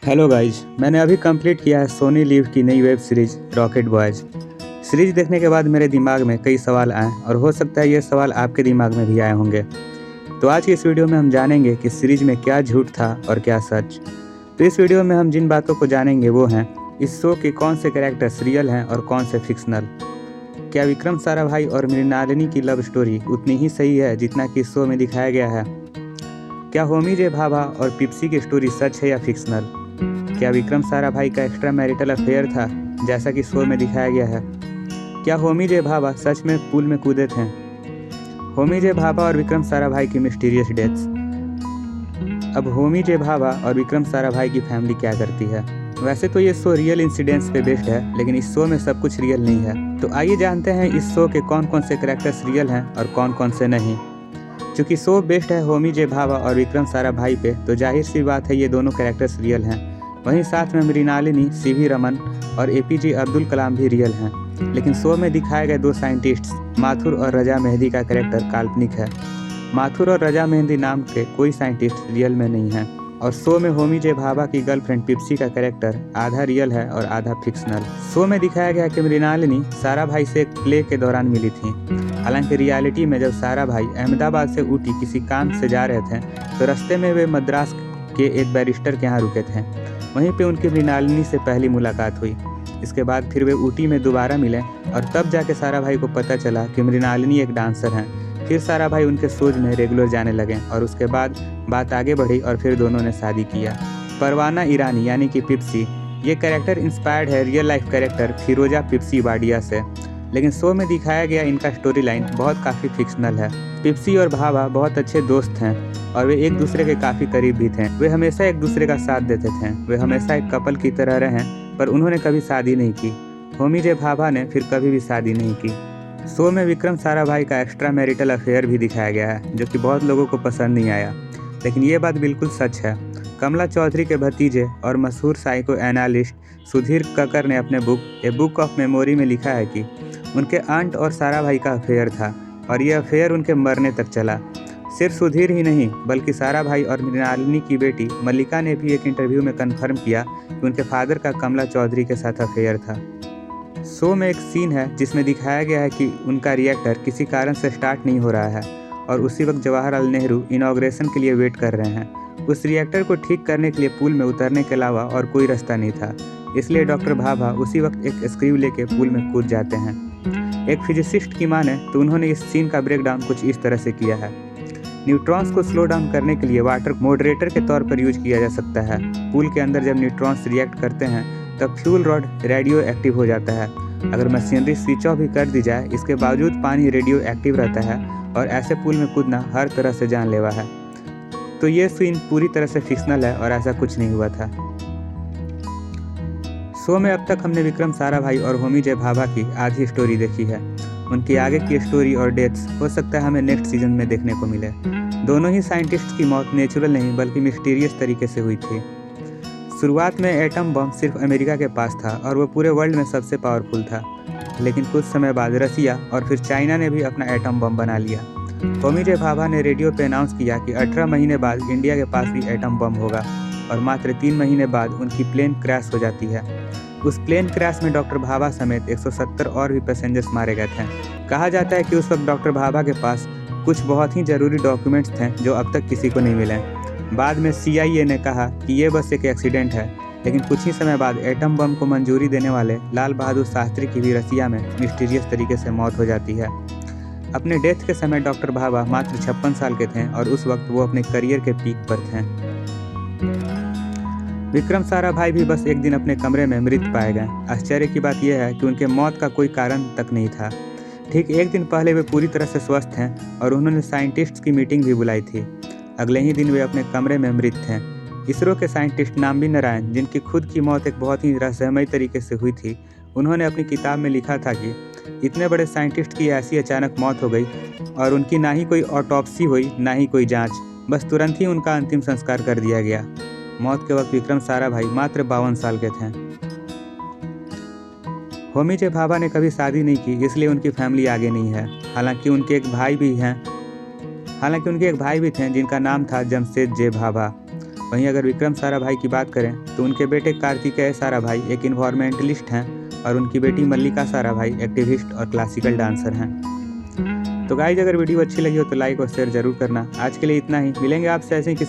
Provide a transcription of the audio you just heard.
Hello guys, मैंने अभी complete किया है सोनी लिव की नई web series rocket boys. Series देखने के बाद मेरे दिमाग में कई सवाल आए और हो सकता है ये सवाल आपके दिमाग में भी आए होंगे। तो आज की इस वीडियो में हम जानेंगे कि सीरीज में क्या झूठ था और क्या सच। तो इस वीडियो में हम जिन बातों को जानेंगे वो हैं इस शो के कौन से कैरेक्टर्स रियल हैं और कौन से फिक्शनल। क्या विक्रम साराभाई और मृणालिनी की लव स्टोरी उतनी ही सही है जितना कि इस शो में दिखाया गया है। क्या होमी जे भाभा और पिप्सी की स्टोरी सच है या फिक्शनल। क्या विक्रम साराभाई का एक्स्ट्रा मैरिटल अफेयर था जैसा कि शो में दिखाया गया है। क्या होमी जे भाभा सच में पूल में कूदे थे। होमी जे भाभा और विक्रम साराभाई की मिस्टीरियस डेथ्स। अब होमी जे भाभा और विक्रम साराभाई की फैमिली क्या करती है। वैसे तो ये शो रियल इंसिडेंट्स पे बेस्ड है, लेकिन इस शो में सब कुछ रियल नहीं है। तो आइए जानते हैं इस शो के कौन कौन से कैरेक्टर्स रियल हैं और कौन कौन से नहीं। चूँकि शो बेस्ड है होमी जे भाभा और विक्रम साराभाई पे, तो जाहिर सी बात है ये दोनों कैरेक्टर्स रियल हैं। वहीं साथ में मृणालिनी, सीवी रमन और एपीजे अब्दुल कलाम भी रियल हैं। लेकिन शो में दिखाए गए दो साइंटिस्ट्स माथुर और रजा मेहंदी का कैरेक्टर काल्पनिक है। माथुर और रजा मेहंदी नाम के कोई साइंटिस्ट रियल में नहीं है। और शो में होमी जे भाभा की गर्लफ्रेंड पिप्सी का कैरेक्टर आधा रियल है और आधा फिक्शनल। शो में दिखाया गया कि मृणालिनी साराभाई से एक प्ले के दौरान मिली थी। हालांकि रियलिटी में जब साराभाई अहमदाबाद से ऊटी किसी काम से जा रहे थे तो रास्ते में वे मद्रास के एक बैरिस्टर के यहाँ रुके थे। वहीं पे उनकी मृणालिनी से पहली मुलाकात हुई। इसके बाद फिर वे ऊटी में दोबारा मिले और तब जाके साराभाई को पता चला कि मृणालिनी एक डांसर हैं। फिर साराभाई उनके शोज में रेगुलर जाने लगे और उसके बाद बात आगे बढ़ी और फिर दोनों ने शादी किया। परवाना ईरानी यानी कि पिप्सी, ये कैरेक्टर इंस्पायर्ड है रियल लाइफ कैरेक्टर फिरोजा पिप्सी वाडिया से। लेकिन शो में दिखाया गया इनका स्टोरी लाइन बहुत काफ़ी फिक्शनल है। पिप्सी और भाभा बहुत अच्छे दोस्त हैं और वे एक दूसरे के काफ़ी करीब भी थे। वे हमेशा एक दूसरे का साथ देते थे। वे हमेशा एक कपल की तरह रहे, पर उन्होंने कभी शादी नहीं की। होमी जे भाभा ने फिर कभी भी शादी नहीं की। शो में विक्रम साराभाई का एक्स्ट्रा मैरिटल अफेयर भी दिखाया गया है, जो कि बहुत लोगों को पसंद नहीं आया। लेकिन ये बात बिल्कुल सच है। कमला चौधरी के भतीजे और मशहूर साइको एनालिस्ट सुधीर कक्कर ने अपने book a book of memory में लिखा है कि उनके आंट और साराभाई का अफेयर था और यह अफेयर उनके मरने तक चला। सिर्फ सुधीर ही नहीं, बल्कि साराभाई और मृणालिनी की बेटी मल्लिका ने भी एक इंटरव्यू में कन्फर्म किया कि उनके फादर का कमला चौधरी के साथ अफेयर था। शो में एक सीन है जिसमें दिखाया गया है कि उनका रिएक्टर किसी कारण से स्टार्ट नहीं हो रहा है और उसी वक्त जवाहरलाल नेहरू इनॉग्रेशन के लिए वेट कर रहे हैं। उस रिएक्टर को ठीक करने के लिए पूल में उतरने के अलावा और कोई रास्ता नहीं था, इसलिए डॉक्टर भाभा उसी वक्त एक स्क्रू लेके पूल में कूद जाते हैं। एक फिजिसिस्ट की माने तो उन्होंने इस सीन का ब्रेकडाउन कुछ इस तरह से किया है। न्यूट्रॉन्स को स्लो डाउन करने के लिए वाटर मॉडरेटर के तौर पर यूज किया जा सकता है। पूल के अंदर जब न्यूट्रॉन्स रिएक्ट करते हैं तब फ्यूल रॉड रेडियो एक्टिव हो जाता है। अगर मशीनरी स्विच ऑफ भी कर दी जाए, इसके बावजूद पानी रेडियो एक्टिव रहता है और ऐसे पूल में कूदना हर तरह से जानलेवा है। तो ये सीन पूरी तरह से फिक्शनल है और ऐसा कुछ नहीं हुआ था। शो में अब तक हमने विक्रम साराभाई और होमी जे भाभा की आधी स्टोरी देखी है। उनकी आगे की स्टोरी और डेथ्स हो सकता है हमें नेक्स्ट सीजन में देखने को मिले। दोनों ही साइंटिस्ट की मौत नेचुरल नहीं बल्कि मिस्टीरियस तरीके से हुई थी। शुरुआत में एटम बम सिर्फ अमेरिका के पास था और वो पूरे वर्ल्ड में सबसे पावरफुल था। लेकिन कुछ समय बाद रसिया और फिर चाइना ने भी अपना एटम बम बना लिया। होमी जे भाभा ने रेडियो पे अनाउंस किया कि 18 महीने बाद इंडिया के पास भी एटम बम होगा और मात्र 3 महीने बाद उनकी प्लेन क्रैश हो जाती है। उस प्लेन क्रैश में डॉक्टर भाभा समेत 170 और भी पैसेंजर्स मारे गए थे। कहा जाता है कि उस वक्त डॉक्टर भाभा के पास कुछ बहुत ही ज़रूरी डॉक्यूमेंट्स थे जो अब तक किसी को नहीं मिले। बाद में CIA ने कहा कि ये बस एक एक्सीडेंट है, लेकिन कुछ ही समय बाद एटम बम को मंजूरी देने वाले लाल बहादुर शास्त्री की भी रसिया में मिस्टीरियस तरीके से मौत हो जाती है। अपने डेथ के समय डॉक्टर भाभा मात्र 56 साल के थे और उस वक्त वो अपने करियर के पीक पर थे। विक्रम साराभाई भी बस एक दिन अपने कमरे में मृत पाए गए। आश्चर्य की बात यह है कि उनके मौत का कोई कारण तक नहीं था। ठीक एक दिन पहले वे पूरी तरह से स्वस्थ हैं और उन्होंने साइंटिस्ट्स की मीटिंग भी बुलाई थी। अगले ही दिन वे अपने कमरे में मृत थे। इसरो के साइंटिस्ट नाम्बी नारायण, जिनकी खुद की मौत एक बहुत ही रहस्यमय तरीके से हुई थी, उन्होंने अपनी किताब में लिखा था कि इतने बड़े साइंटिस्ट की ऐसी अचानक मौत हो गई और उनकी ना ही कोई ऑटोप्सी हुई ना ही कोई जांच, बस तुरंत ही उनका अंतिम संस्कार कर दिया गया। मौत के वक्त विक्रम साराभाई मात्र 52 साल के थे। होमी जे भाभा ने कभी शादी नहीं की, इसलिए उनकी फैमिली आगे नहीं है। हालांकि उनके एक भाई भी थे जिनका नाम था जमशेद जे भाभा। वहीं अगर विक्रम साराभाई की बात करें तो उनके बेटे कार्तिकेय साराभाई एक इन्वायरमेंटलिस्ट हैं और उनकी बेटी मल्लिका साराभाई एक्टिविस्ट और क्लासिकल डांसर हैं। तो गाइज, अगर वीडियो अच्छी लगी हो तो लाइक और शेयर जरूर करना। आज के लिए इतना ही, मिलेंगे आपसे ऐसे ही किसी